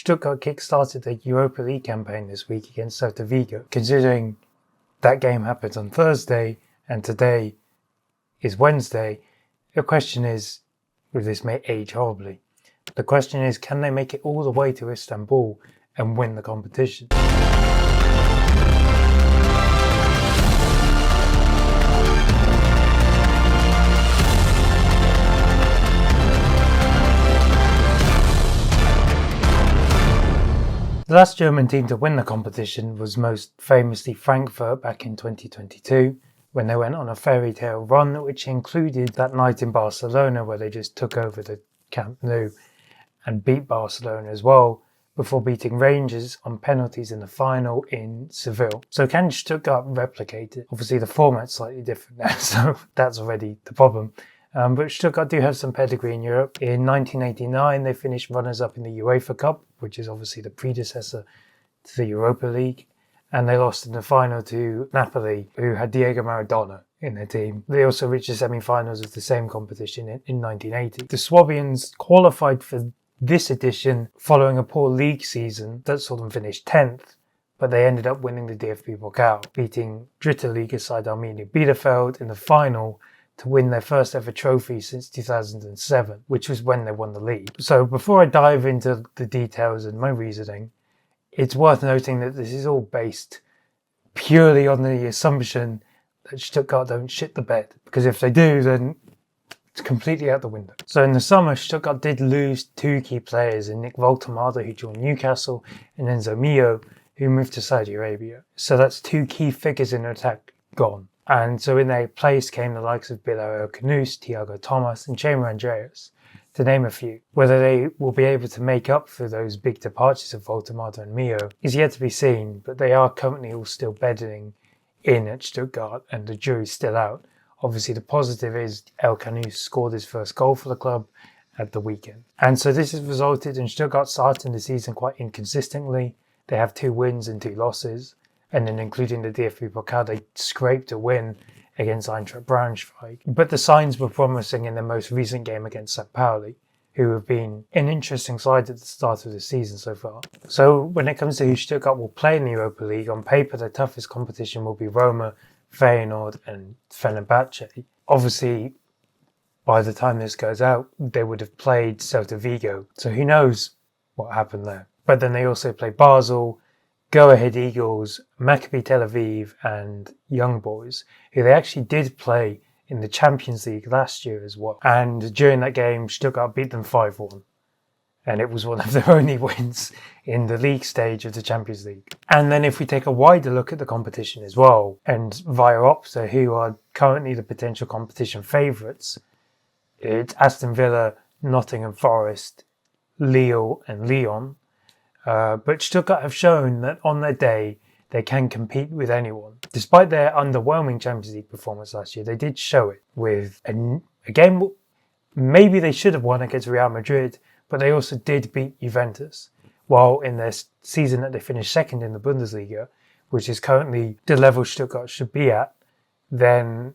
Stuttgart kick-started the Europa League campaign this week against Celta Vigo. Considering that game happened on Thursday and today is Wednesday, the question is, will this may age horribly? The question is, can they make it all the way to Istanbul and win the competition? The last German team to win the competition was most famously Frankfurt back in 2022, when they went on a fairy tale run which included that night in Barcelona where they just took over the Camp Nou and beat Barcelona as well, before beating Rangers on penalties in the final in Seville. So can Stuttgart replicate it? Obviously the format's slightly different now, so that's already the problem. But Stuttgart do have some pedigree in Europe. In 1989, they finished runners-up in the UEFA Cup, which is obviously the predecessor to the Europa League. And they lost in the final to Napoli, who had Diego Maradona in their team. They also reached the semi-finals of the same competition in 1980. The Swabians qualified for this edition following a poor league season that saw them finish 10th. But they ended up winning the DFB Pokal, beating Dritte Liga side Arminia Bielefeld in the final to win their first ever trophy since 2007, which was when they won the league. So before I dive into the details and my reasoning, it's worth noting that this is all based purely on the assumption that Stuttgart don't shit the bed, because if they do, then it's completely out the window. So in the summer, Stuttgart did lose two key players in Nick Voltemade, who joined Newcastle, and Enzo Mio, who moved to Saudi Arabia. So that's two key figures in the attack gone. And so in their place came the likes of Bilal Kanous, Thiago Thomas and Chamber Andreas, to name a few. Whether they will be able to make up for those big departures of Voltemade and Mio is yet to be seen, but they are currently all still bedding in at Stuttgart and the jury's still out. Obviously the positive is El Kanous scored his first goal for the club at the weekend. And so this has resulted in Stuttgart starting the season quite inconsistently. They have 2 wins and 2 losses. And then including the DFB Pokal, they scraped a win against Eintracht Braunschweig. But the signs were promising in their most recent game against St. Pauli, who have been an interesting side at the start of the season so far. So when it comes to who Stuttgart will play in the Europa League, on paper the toughest competition will be Roma, Feyenoord and Fenerbahce. Obviously, by the time this goes out, they would have played Celta Vigo, so who knows what happened there. But then they also play Basel, Go Ahead Eagles, Maccabi Tel Aviv and Young Boys, who they actually did play in the Champions League last year as well. And during that game, Stuttgart beat them 5-1. And it was one of their only wins in the league stage of the Champions League. And then if we take a wider look at the competition as well, and via Opta, who are currently the potential competition favourites, it's Aston Villa, Nottingham Forest, Lille and Lyon. But Stuttgart have shown that on their day, they can compete with anyone. Despite their underwhelming Champions League performance last year, they did show it with a game maybe they should have won against Real Madrid, but they also did beat Juventus. While in their season that they finished second in the Bundesliga, which is currently the level Stuttgart should be at, then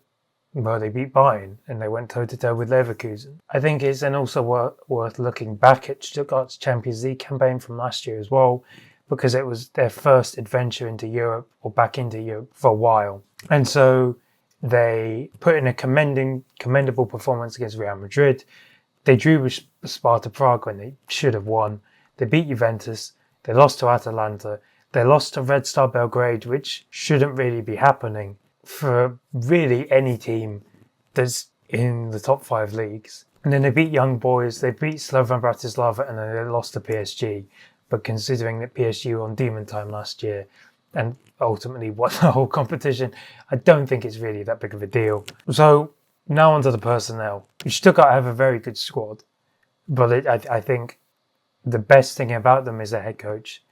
they beat Bayern and they went toe-to-toe with Leverkusen. I think it's then also worth looking back at Stuttgart's Champions League campaign from last year as well, because it was their first adventure into Europe, or back into Europe, for a while. And so they put in a commendable performance against Real Madrid. They drew with Sparta Prague when they should have won. They beat Juventus. They lost to Atalanta. They lost to Red Star Belgrade, which shouldn't really be happening for really any team that's in the top 5 leagues. And then they beat Young Boys, they beat Slovan Bratislava, and then they lost to PSG. But considering that PSG were on demon time last year and ultimately won the whole competition, I don't think it's really that big of a deal. So now onto the personnel. Stuttgart have a very good squad, but I think the best thing about them is their head coach.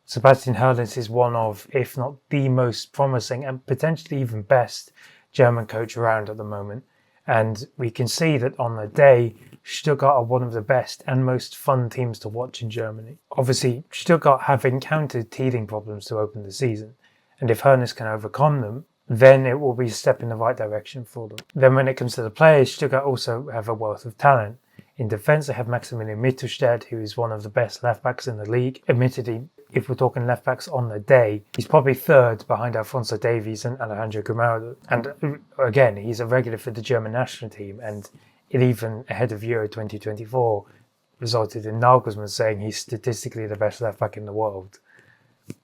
Sebastian Hoeneß is one of, if not the most promising and potentially even best German coach around at the moment. And we can see that on the day, Stuttgart are one of the best and most fun teams to watch in Germany. Obviously, Stuttgart have encountered teething problems to open the season. And if Hoeneß can overcome them, then it will be a step in the right direction for them. Then when it comes to the players, Stuttgart also have a wealth of talent. In defence, they have Maximilian Mittelstadt, who is one of the best left-backs in the league. Admittedly, if we're talking left-backs on the day, he's probably third behind Alphonso Davies and Alejandro Grimaldo. And again, he's a regular for the German national team, and it even ahead of Euro 2024 resulted in Nagelsmann saying he's statistically the best left-back in the world.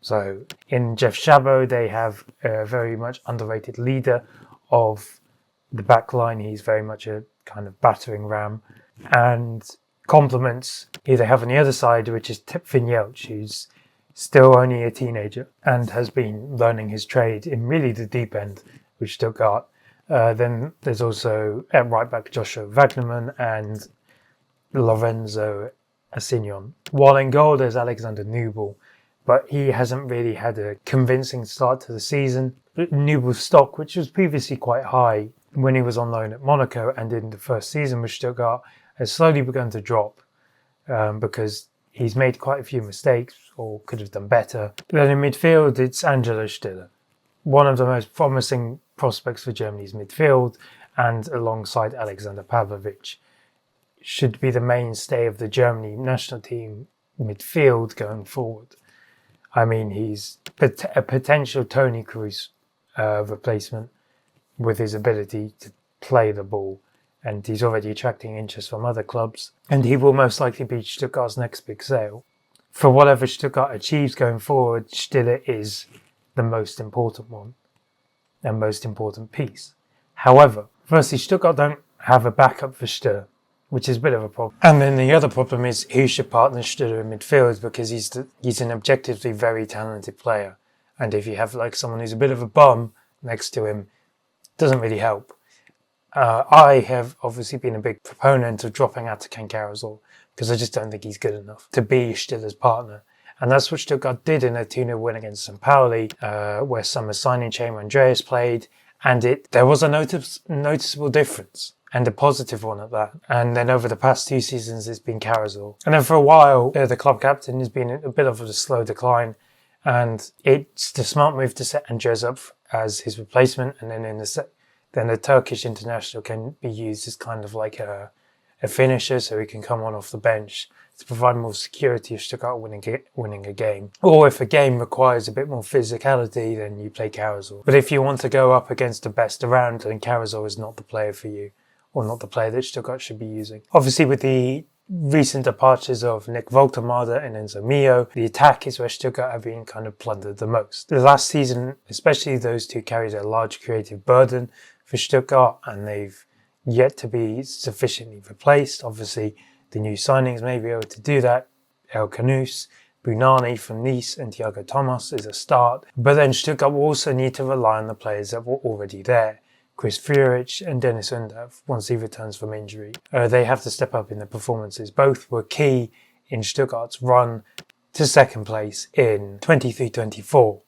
So in Jeff Szabo, they have a very much underrated leader of the back line. He's very much a kind of battering ram. And compliments who they have on the other side, which is Finn Jeltsch, who's still only a teenager and has been learning his trade in really the deep end, which Stuttgart. Then there's also at right back Joshua Wagnerman and Lorenzo Assignon. While in goal there's Alexander Nubel, but he hasn't really had a convincing start to the season. Nubel's stock, which was previously quite high when he was on loan at Monaco and in the first season with Stuttgart, has slowly begun to drop because he's made quite a few mistakes or could have done better. Then in midfield, it's Angelo Stiller, one of the most promising prospects for Germany's midfield, and alongside Alexander Pavlovic, should be the mainstay of the Germany national team midfield going forward. I mean, he's a potential Toni Kroos replacement with his ability to play the ball, and he's already attracting interest from other clubs, and he will most likely be Stuttgart's next big sale. For whatever Stuttgart achieves going forward, Stiller is the most important one and most important piece. However, firstly, Stuttgart don't have a backup for Stiller, which is a bit of a problem. And then the other problem is who should partner Stiller in midfield, because he's an objectively very talented player, and if you have like someone who's a bit of a bum next to him, it doesn't really help. I have obviously been a big proponent of dropping Atakan Carazor because I just don't think he's good enough to be Stiller's partner. And that's what Stuttgart did in a 2-0 win against St. Pauli, where summer signing Chamber Andreas played, and there was a noticeable difference, and a positive one at that. And then over the past 2 seasons, it's been Carazor. And then for a while, the club captain has been a bit of a slow decline, and it's the smart move to set Andreas up as his replacement, and then then the Turkish international can be used as kind of like a finisher, so he can come on off the bench to provide more security if Stuttgart winning a game. Or if a game requires a bit more physicality, then you play Carazor. But if you want to go up against the best around, then Carazor is not the player for you, or not the player that Stuttgart should be using. Obviously, with the recent departures of Nick Woltemade and Enzo Mio, the attack is where Stuttgart have been kind of plundered the most. The last season, especially those two carried a large creative burden for Stuttgart, and they've yet to be sufficiently replaced. Obviously, the new signings may be able to do that. El Canous, Bunani from Nice and Thiago Thomas is a start. But then Stuttgart will also need to rely on the players that were already there. Chris Führich and Dennis Undav, once he returns from injury. They have to step up in their performances. Both were key in Stuttgart's run to second place in 23-24.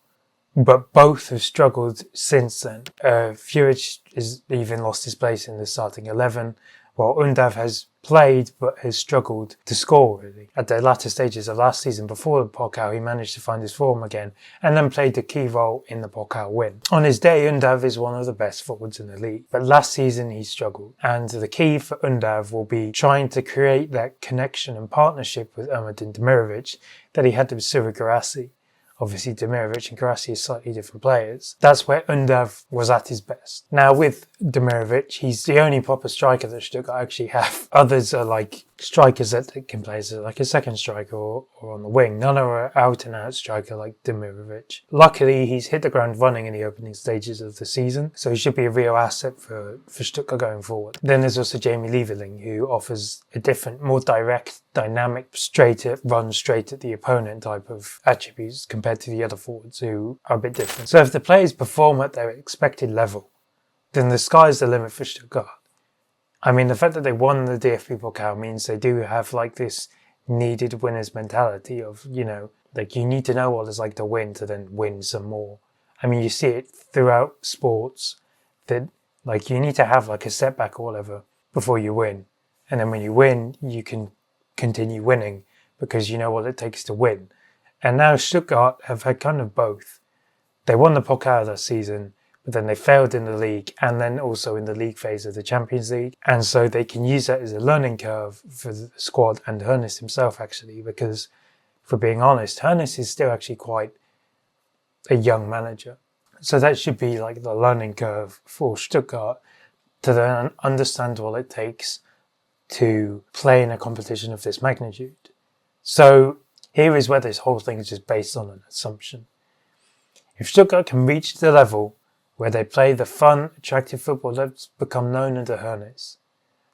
But both have struggled since then. Führich has even lost his place in the starting 11, while Undav has played but has struggled to score really. At the latter stages of last season before the Pokal, he managed to find his form again and then played a key role in the Pokal win. On his day, Undav is one of the best forwards in the league, but last season he struggled, and the key for Undav will be trying to create that connection and partnership with Ermedin Demirovic that he had with Suri Guirassy. Obviously, Demirovic and Guirassy are slightly different players. That's where Undav was at his best. Now, with Demirovic, he's the only proper striker that Stuttgart actually have. Others are like strikers that can play as like a second striker or on the wing. None are out-and-out striker like Demirovic. Luckily, he's hit the ground running in the opening stages of the season, so he should be a real asset for Stuttgart going forward. Then there's also Jamie Lieberling, who offers a different, more direct, dynamic, run straight at the opponent type of attributes compared to the other forwards who are a bit different. So if the players perform at their expected level, then the sky's the limit for Stuttgart. I mean, the fact that they won the DFB Pokal means they do have like this needed winners mentality of, you know, like you need to know what it's like to win to then win some more. I mean, you see it throughout sports that like you need to have like a setback or whatever before you win. And then when you win, you can continue winning because you know what it takes to win. And now Stuttgart have had kind of both. They won the Pokal that season, but then they failed in the league and then also in the league phase of the Champions League. And so they can use that as a learning curve for the squad and Hoeneß himself, actually, because for being honest, Hoeneß is still actually quite a young manager. So that should be like the learning curve for Stuttgart to then understand what it takes to play in a competition of this magnitude. So here is where this whole thing is just based on an assumption. If Stuttgart can reach the level where they play the fun, attractive football that's become known under Hoeneß,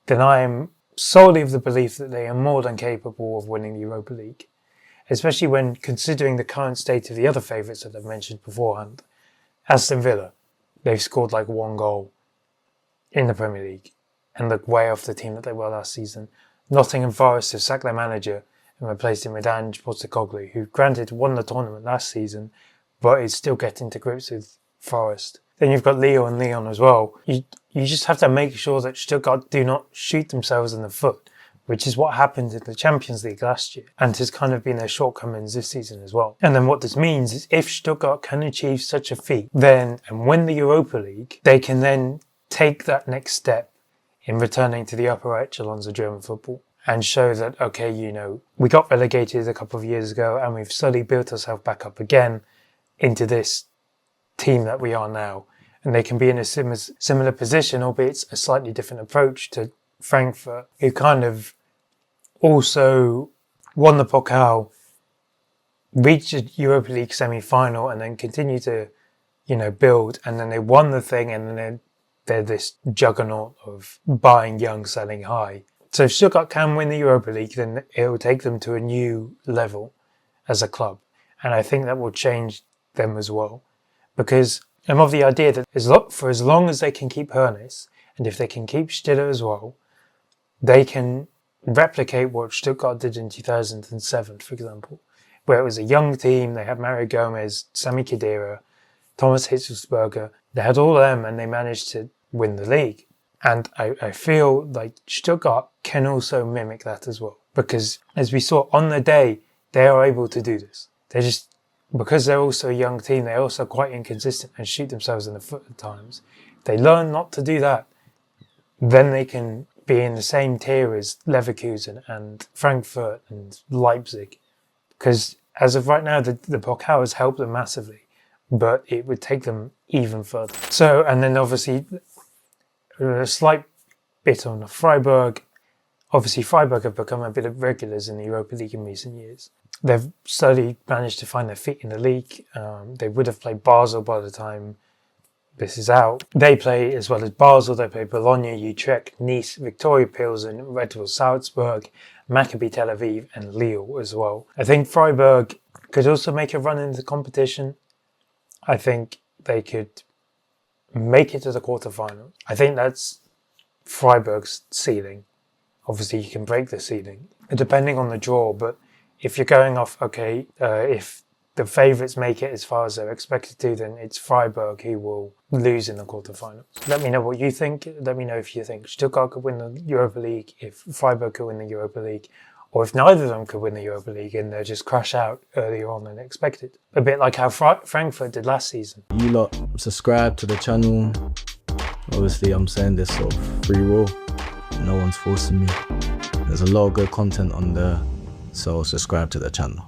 then I am solely of the belief that they are more than capable of winning the Europa League, especially when considering the current state of the other favourites that I've mentioned beforehand. Aston Villa, they've scored like 1 goal in the Premier League and look way off the team that they were last season. Nottingham Forest have sacked their manager and replaced him with Ange Postecoglou, who granted won the tournament last season, but is still getting to grips with Forest. Then you've got Leo and Lyon as well. You just have to make sure that Stuttgart do not shoot themselves in the foot, which is what happened in the Champions League last year and has kind of been their shortcomings this season as well. And then what this means is if Stuttgart can achieve such a feat then and win the Europa League, they can then take that next step in returning to the upper echelons of German football and show that, okay, you know, we got relegated a couple of years ago and we've slowly built ourselves back up again into this team that we are now. And they can be in a similar position, albeit a slightly different approach to Frankfurt, who kind of also won the Pokal, reached a Europa League semi-final and then continue to, build. And then they won the thing and then they're this juggernaut of buying young, selling high. So if Stuttgart can win the Europa League, then it will take them to a new level as a club. And I think that will change them as well. Because I'm of the idea that for as long as they can keep Hoeneß, and if they can keep Stiller as well, they can replicate what Stuttgart did in 2007, for example, where it was a young team. They had Mario Gomez, Sami Khedira, Thomas Hitzelsberger. They had all of them and they managed to win the league. And I feel like Stuttgart can also mimic that as well. Because as we saw on the day, they are able to do this. Because they're also a young team, they're also quite inconsistent and shoot themselves in the foot at times. If they learn not to do that, then they can be in the same tier as Leverkusen and Frankfurt and Leipzig. Because as of right now, the Pokal has helped them massively, but it would take them even further. So, and then obviously a slight bit on Freiburg. Obviously, Freiburg have become a bit of regulars in the Europa League in recent years. They've slowly managed to find their feet in the league. They would have played Basel by the time this is out. They play, as well as Basel, they play Bologna, Utrecht, Nice, Victoria Pilsen, Red Bull Salzburg, Maccabi Tel Aviv and Lille as well. I think Freiburg could also make a run into the competition. I think they could make it to the quarterfinals. I think that's Freiburg's ceiling. Obviously, you can break the ceiling, depending on the draw, but if you're going off, if the favourites make it as far as they're expected to, then it's Freiburg who will lose in the quarterfinals. Let me know what you think. Let me know if you think Stuttgart could win the Europa League, if Freiburg could win the Europa League, or if neither of them could win the Europa League and they'll just crash out earlier on than expected. A bit like how Frankfurt did last season. You lot subscribe to the channel. Obviously, I'm saying this sort of free will. No one's forcing me. There's a lot of good content on there, so subscribe to the channel.